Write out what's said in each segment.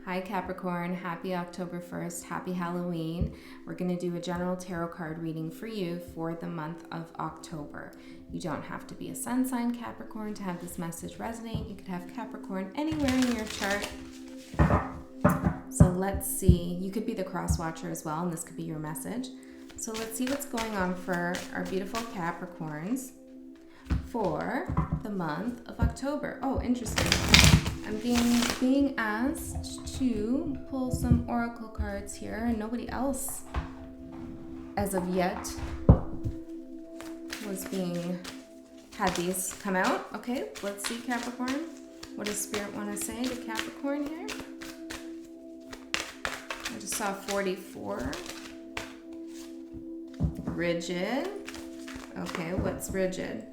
Hi Capricorn, happy October 1st, happy Halloween. We're going to do a general tarot card reading for you for the month of October. You don't have to be a sun sign Capricorn to have this message resonate. You could have Capricorn anywhere in your chart. So let's see, you could be the cross watcher as well, and this could be your message. So let's see what's going on for our beautiful Capricorns for the month of October. Oh, interesting. I'm being asked to pull some oracle cards here, and nobody else, as of yet, had these come out. Okay, let's see, Capricorn. What does Spirit want to say to Capricorn here? I just saw 44. Rigid. Okay, what's rigid?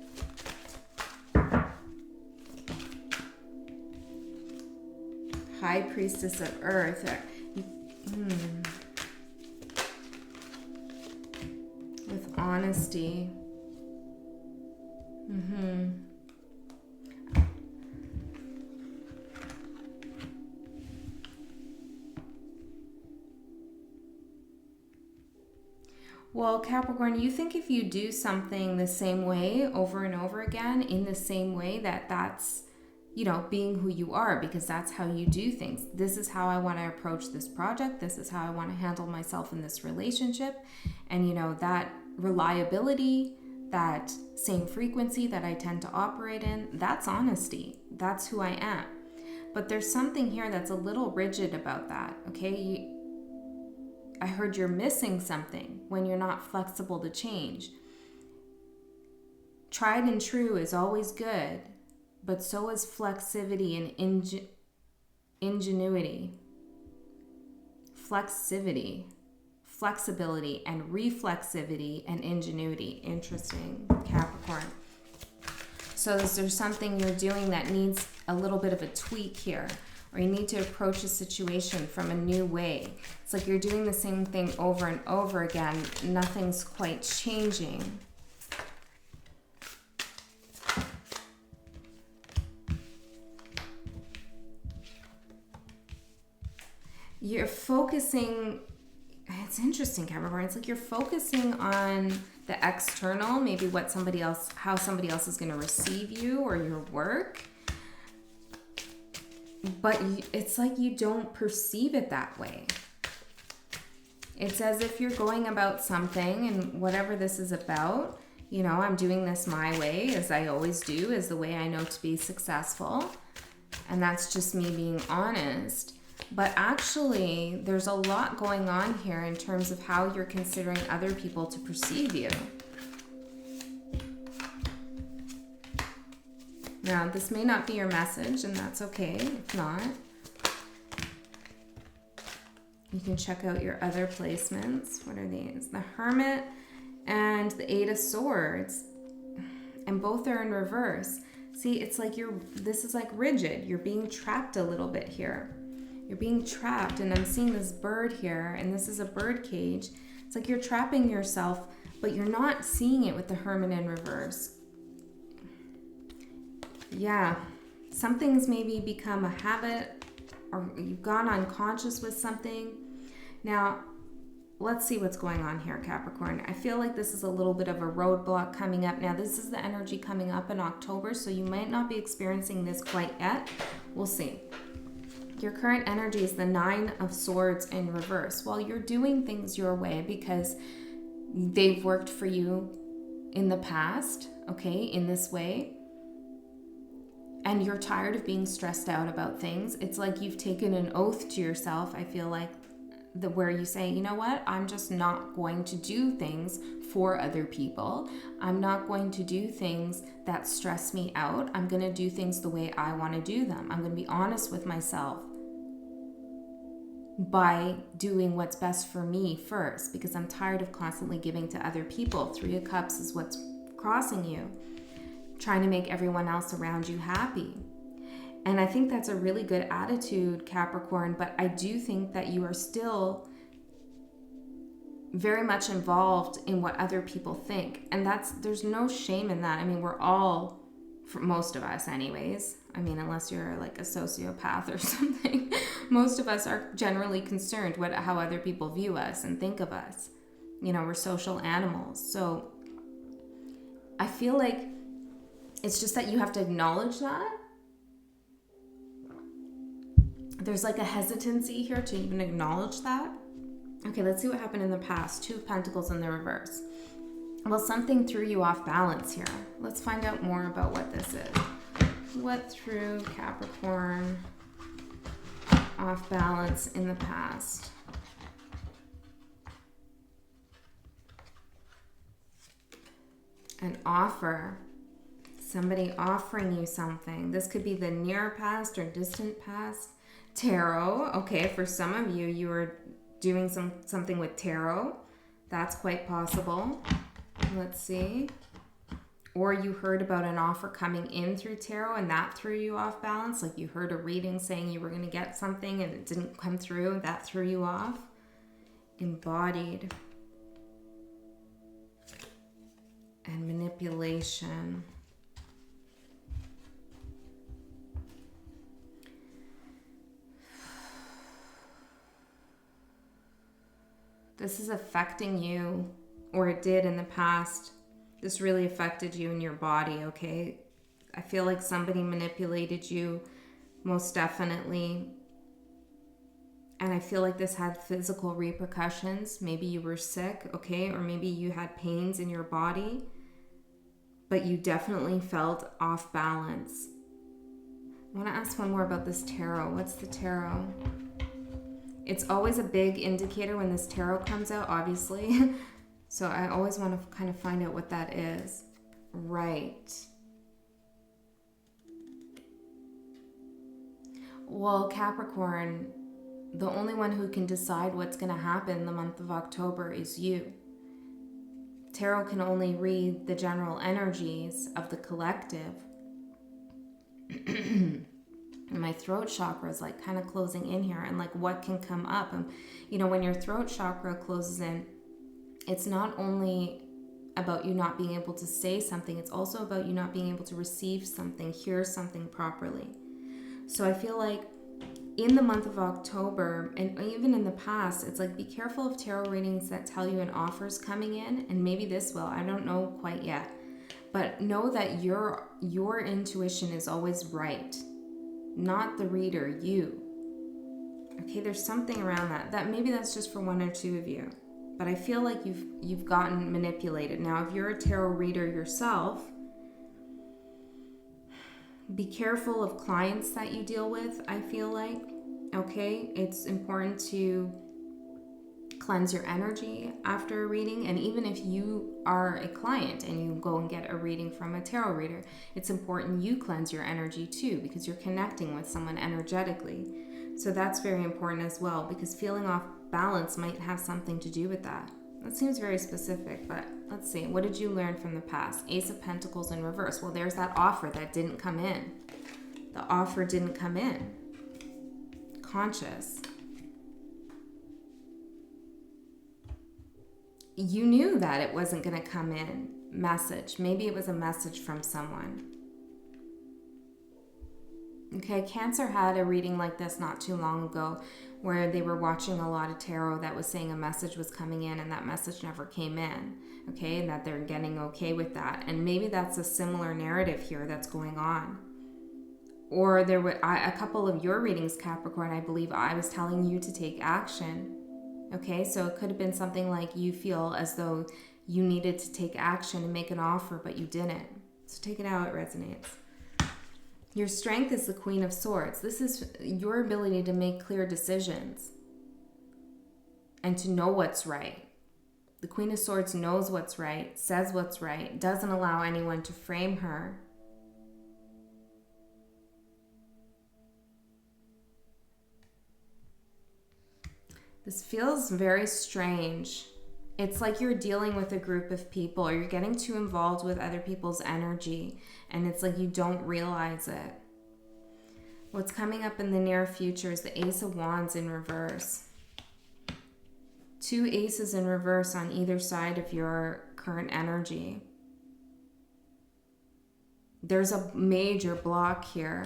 High Priestess of Earth. With honesty. Well, Capricorn, you think if you do something the same way over and over again in the same way that's being who you are, because that's how you do things. This is how I want to approach this project. This is how I want to handle myself in this relationship. And, that reliability, that same frequency that I tend to operate in, that's honesty. That's who I am. But there's something here that's a little rigid about that, okay? I heard you're missing something when you're not flexible to change. Tried and true is always good, but so is flexivity and ingenuity. Flexibility and reflexivity and ingenuity. Interesting, Capricorn. So is there something you're doing that needs a little bit of a tweak here? Or you need to approach a situation from a new way. It's like you're doing the same thing over and over again. Nothing's quite changing. You're focusing, it's interesting, Capricorn. It's like you're focusing on the external, maybe how somebody else is going to receive you or your work. But it's like you don't perceive it that way. It's as if you're going about something, and whatever this is about, I'm doing this my way, as I always do, is the way I know to be successful. And that's just me being honest. But actually, there's a lot going on here in terms of how you're considering other people to perceive you. Now, this may not be your message, and that's okay if not. You can check out your other placements. What are these? The Hermit and the Eight of Swords. And both are in reverse. See, it's like this is like rigid. You're being trapped a little bit here. You're being trapped, and I'm seeing this bird here, and this is a bird cage. It's like you're trapping yourself, but you're not seeing it with the Hermit in reverse. Yeah, something's maybe become a habit, or you've gone unconscious with something. Now, let's see what's going on here, Capricorn. I feel like this is a little bit of a roadblock coming up. Now, this is the energy coming up in October, so you might not be experiencing this quite yet. We'll see. Your current energy is the Nine of Swords in reverse. Well, you're doing things your way because they've worked for you in the past, okay, in this way. And you're tired of being stressed out about things. It's like you've taken an oath to yourself, I feel like, where you say, you know what, I'm just not going to do things for other people. I'm not going to do things that stress me out. I'm going to do things the way I want to do them. I'm going to be honest with myself by doing what's best for me first, because I'm tired of constantly giving to other people. Three of Cups is what's crossing you. Trying to make everyone else around you happy. And I think that's a really good attitude, Capricorn, but I do think that you are still very much involved in what other people think. And there's no shame in that. I mean, we're all, for most of us anyways, I mean, unless you're like a sociopath or something, most of us are generally concerned how other people view us and think of us. You know, we're social animals. So I feel like it's just that you have to acknowledge that. There's like a hesitancy here to even acknowledge that. Okay, let's see what happened in the past. 2 of Pentacles in the reverse. Well, something threw you off balance here. Let's find out more about what this is. What threw Capricorn off balance in the past? An offer. Somebody offering you something. This could be the near past or distant past. Tarot. Okay, for some of you, you were doing something with tarot. That's quite possible. Let's see. Or you heard about an offer coming in through tarot and that threw you off balance. Like you heard a reading saying you were going to get something and it didn't come through. That threw you off. Embodied. And manipulation. This is affecting you, or it did in the past. This really affected you in your body, okay? I feel like somebody manipulated you, most definitely. And I feel like this had physical repercussions. Maybe you were sick, okay? Or maybe you had pains in your body, but you definitely felt off balance. I want to ask one more about this tarot. What's the tarot? It's always a big indicator when this tarot comes out, obviously. So I always want to kind of find out what that is. Right. Well, Capricorn, the only one who can decide what's going to happen in the month of October is you. Tarot can only read the general energies of the collective. And my throat chakra is like kind of closing in here, and like what can come up. And you know, when your throat chakra closes in, it's not only about you not being able to say something, it's also about you not being able to receive something, hear something properly. So I feel like in the month of October, and even in the past, it's like be careful of tarot readings that tell you an offer's coming in, and maybe this will, I don't know quite yet. But know that your intuition is always right. Not the reader, you. Okay, there's something around that maybe that's just for 1 or 2 of you, but I feel like you've gotten manipulated. Now, if you're a tarot reader yourself, be careful of clients that you deal with. I feel like, okay, it's important to cleanse your energy after a reading. And even if you are a client and you go and get a reading from a tarot reader, it's important you cleanse your energy too, because you're connecting with someone energetically. So that's very important as well, because feeling off balance might have something to do with that. That seems very specific, but let's see. What did you learn from the past? Ace of Pentacles in reverse. Well, there's that offer that didn't come in. The offer didn't come in. Conscious. You knew that it wasn't going to come in. Message. Maybe it was a message from someone. Okay, Cancer had a reading like this not too long ago where they were watching a lot of tarot that was saying a message was coming in and that message never came in. Okay, and that they're getting okay with that. And maybe that's a similar narrative here that's going on. Or there were a couple of your readings, Capricorn, I believe I was telling you to take action. Okay, so it could have been something like you feel as though you needed to take action and make an offer, but you didn't. So take it how it resonates. Your strength is the Queen of Swords. This is your ability to make clear decisions and to know what's right. The Queen of Swords knows what's right, says what's right, doesn't allow anyone to frame her. This feels very strange. It's like you're dealing with a group of people, or you're getting too involved with other people's energy, and it's like you don't realize it. What's coming up in the near future is the Ace of Wands in reverse. 2 aces in reverse on either side of your current energy. There's a major block here.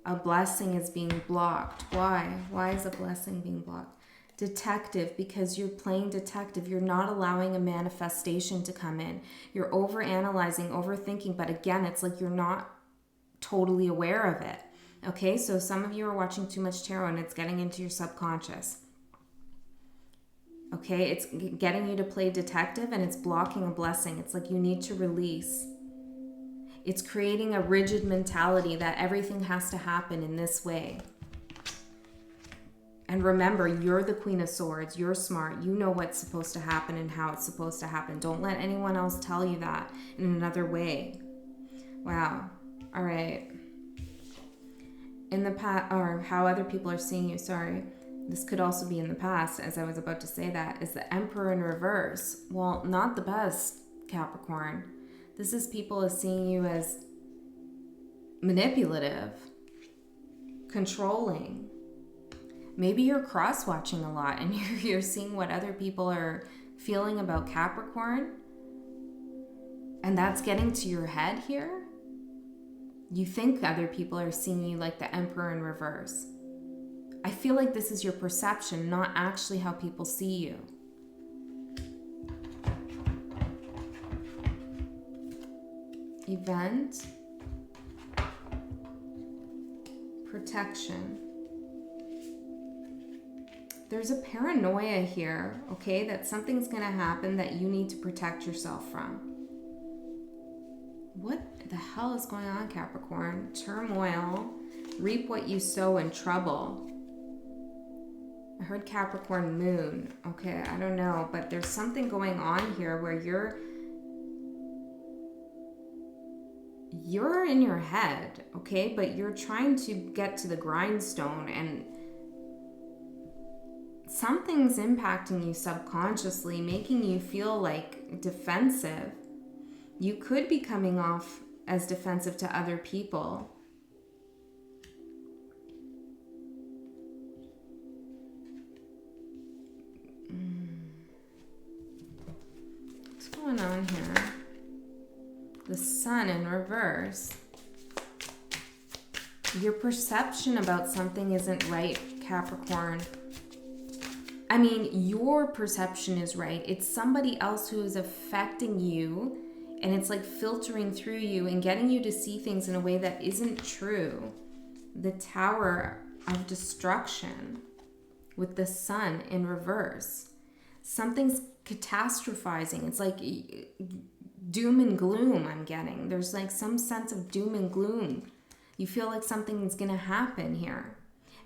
A blessing is being blocked. Why? Why is a blessing being blocked? Detective, because you're playing detective. You're not allowing a manifestation to come in. You're overanalyzing, overthinking, but again, it's like you're not totally aware of it. Okay, so some of you are watching too much tarot and it's getting into your subconscious. Okay, it's getting you to play detective and it's blocking a blessing. It's like you need to release. It's creating a rigid mentality that everything has to happen in this way. And remember, you're the Queen of Swords. You're smart. You know what's supposed to happen and how it's supposed to happen. Don't let anyone else tell you that in another way. Wow. All right. In the past, or how other people are seeing you, sorry. This could also be in the past, as I was about to say that, is the Emperor in reverse. Well, not the best, Capricorn. This is people as seeing you as manipulative, controlling. Maybe you're cross-watching a lot and you're seeing what other people are feeling about Capricorn. And that's getting to your head here. You think other people are seeing you like the Emperor in reverse. I feel like this is your perception, not actually how people see you. Event. Protection. There's a paranoia here, okay, that something's going to happen that you need to protect yourself from. What the hell is going on, Capricorn? Turmoil. Reap what you sow in trouble. I heard Capricorn moon. Okay, I don't know, but there's something going on here where you're in your head, okay, but you're trying to get to the grindstone and something's impacting you subconsciously, making you feel like defensive. You could be coming off as defensive to other people. What's going on here? The Sun in reverse. Your perception about something isn't right, Capricorn. I mean, your perception is right. It's somebody else who is affecting you, and it's like filtering through you and getting you to see things in a way that isn't true. The Tower of Destruction with the Sun in reverse. Something's catastrophizing. It's like doom and gloom I'm getting. There's like some sense of doom and gloom. You feel like something's going to happen here.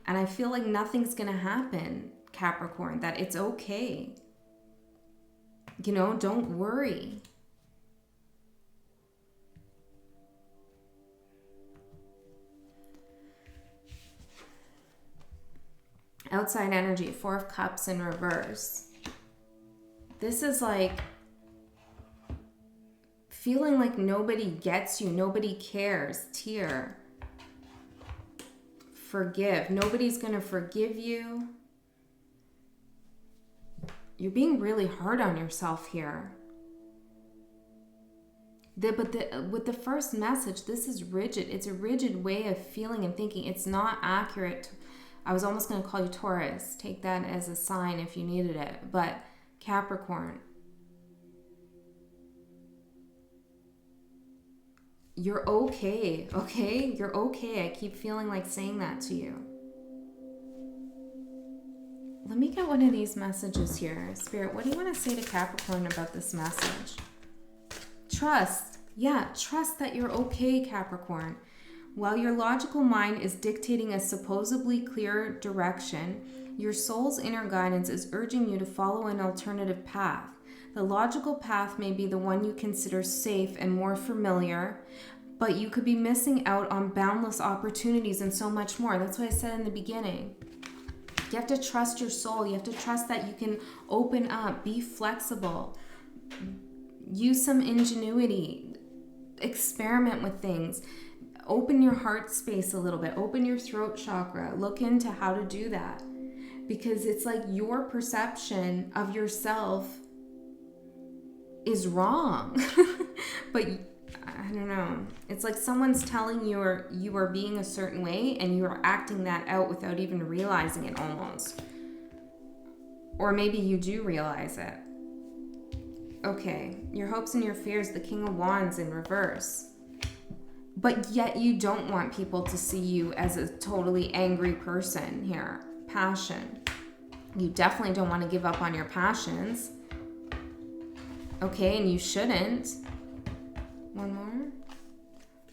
And I feel like nothing's going to happen, Capricorn, that it's okay. You know, don't worry. Outside energy, Four of Cups in reverse. This is like feeling like nobody gets you, nobody cares. Tear. Forgive. Nobody's going to forgive you. You're being really hard on yourself here. With the first message, this is rigid. It's a rigid way of feeling and thinking. It's not accurate. I was almost going to call you Taurus. Take that as a sign if you needed it. But Capricorn, you're okay, okay? You're okay. I keep feeling like saying that to you. Let me get one of these messages here. Spirit, what do you want to say to Capricorn about this message? Trust. Yeah, trust that you're okay, Capricorn. While your logical mind is dictating a supposedly clear direction, your soul's inner guidance is urging you to follow an alternative path. The logical path may be the one you consider safe and more familiar, but you could be missing out on boundless opportunities and so much more. That's what I said in the beginning. You have to trust your soul. You have to trust that you can open up, be flexible, use some ingenuity, experiment with things, open your heart space a little bit, open your throat chakra, look into how to do that. Because it's like your perception of yourself is wrong. But I don't know. It's like someone's telling you are being a certain way and you're acting that out without even realizing it almost. Or maybe you do realize it. Okay, your hopes and your fears, the King of Wands in reverse. But yet you don't want people to see you as a totally angry person here. Passion. You definitely don't want to give up on your passions. Okay, and you shouldn't. One more.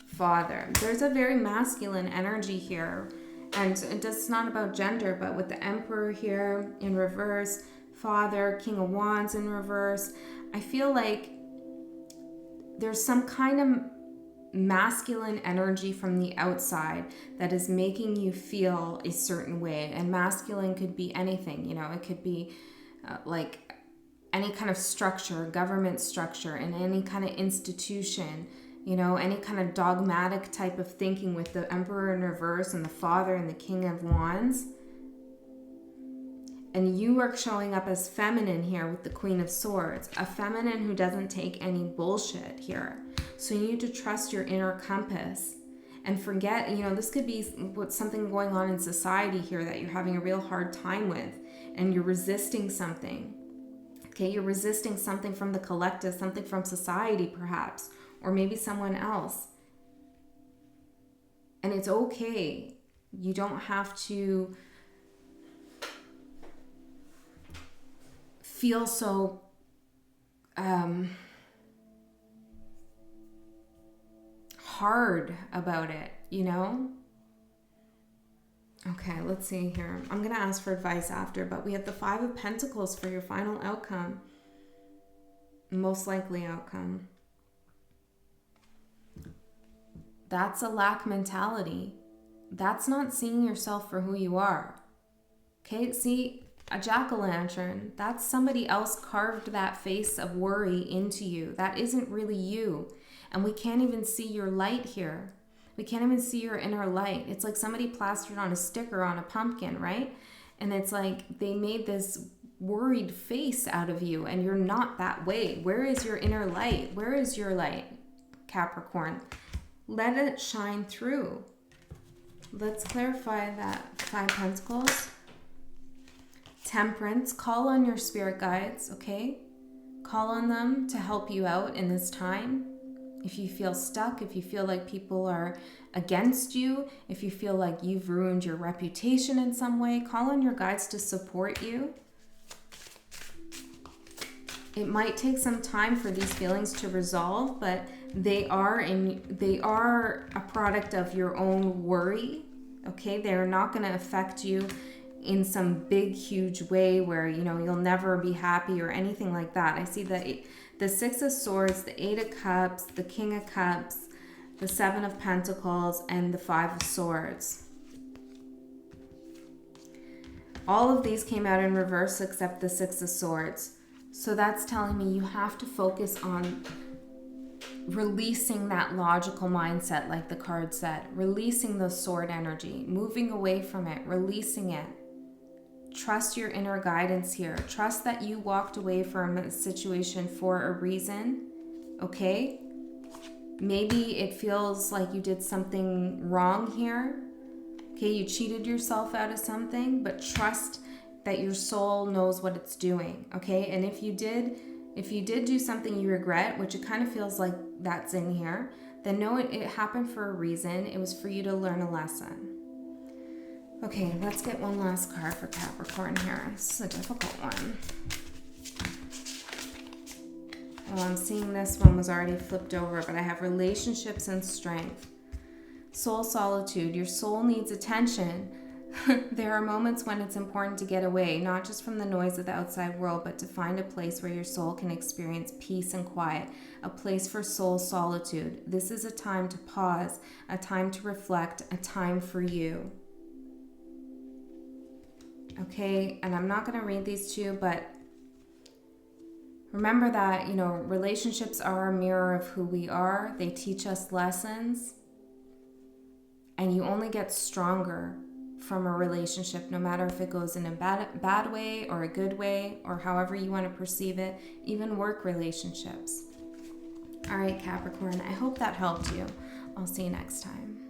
Father. There's a very masculine energy here. And it's not about gender, but with the Emperor here in reverse, Father, King of Wands in reverse, I feel like there's some kind of masculine energy from the outside that is making you feel a certain way. And masculine could be anything, you know, it could be like any kind of structure, government structure, and any kind of institution, you know, any kind of dogmatic type of thinking with the Emperor in reverse and the Father and the King of Wands. And you are showing up as feminine here with the Queen of Swords, a feminine who doesn't take any bullshit here. So you need to trust your inner compass and forget, you know, this could be something going on in society here that you're having a real hard time with and you're resisting something. Okay, you're resisting something from the collective, something from society perhaps, or maybe someone else. And it's okay. You don't have to feel so hard about it, you know? Okay, let's see here. I'm going to ask for advice after, but we have the Five of Pentacles for your final outcome. Most likely outcome. That's a lack mentality. That's not seeing yourself for who you are. Okay, see, a jack-o'-lantern, that's somebody else carved that face of worry into you. That isn't really you. And we can't even see your light here. We can't even see your inner light. It's like somebody plastered on a sticker on a pumpkin, right? And it's like they made this worried face out of you and you're not that way. Where is your inner light? Where is your light, Capricorn? Let it shine through. Let's clarify that Five Pentacles. Temperance, call on your spirit guides, okay? Call on them to help you out in this time. If you feel stuck, if you feel like people are against you, if you feel like you've ruined your reputation in some way, call on your guides to support you. It might take some time for these feelings to resolve, but they are a product of your own worry, okay? They're not going to affect you in some big, huge way where, you know, you'll never be happy or anything like that. I see the Six of Swords, the Eight of Cups, the King of Cups, the Seven of Pentacles, and the Five of Swords. All of these came out in reverse except the Six of Swords. So that's telling me you have to focus on releasing that logical mindset like the card said, releasing the sword energy, moving away from it, releasing it. Trust your inner guidance here. Trust that you walked away from a situation for a reason, okay? Maybe it feels like you did something wrong here. Okay, you cheated yourself out of something, but trust that your soul knows what it's doing, okay? And if you did do something you regret, which it kind of feels like that's in here, then know it happened for a reason. It was for you to learn a lesson. Okay, let's get one last card for Capricorn here. This is a difficult one. Well, I'm seeing this one was already flipped over, but I have relationships and strength. Soul solitude. Your soul needs attention. There are moments when it's important to get away, not just from the noise of the outside world, but to find a place where your soul can experience peace and quiet, a place for soul solitude. This is a time to pause, a time to reflect, a time for you. Okay, and I'm not going to read these to you, but remember that, you know, relationships are a mirror of who we are. They teach us lessons, and you only get stronger from a relationship, no matter if it goes in a bad way or a good way or however you want to perceive it, even work relationships. All right, Capricorn, I hope that helped you. I'll see you next time.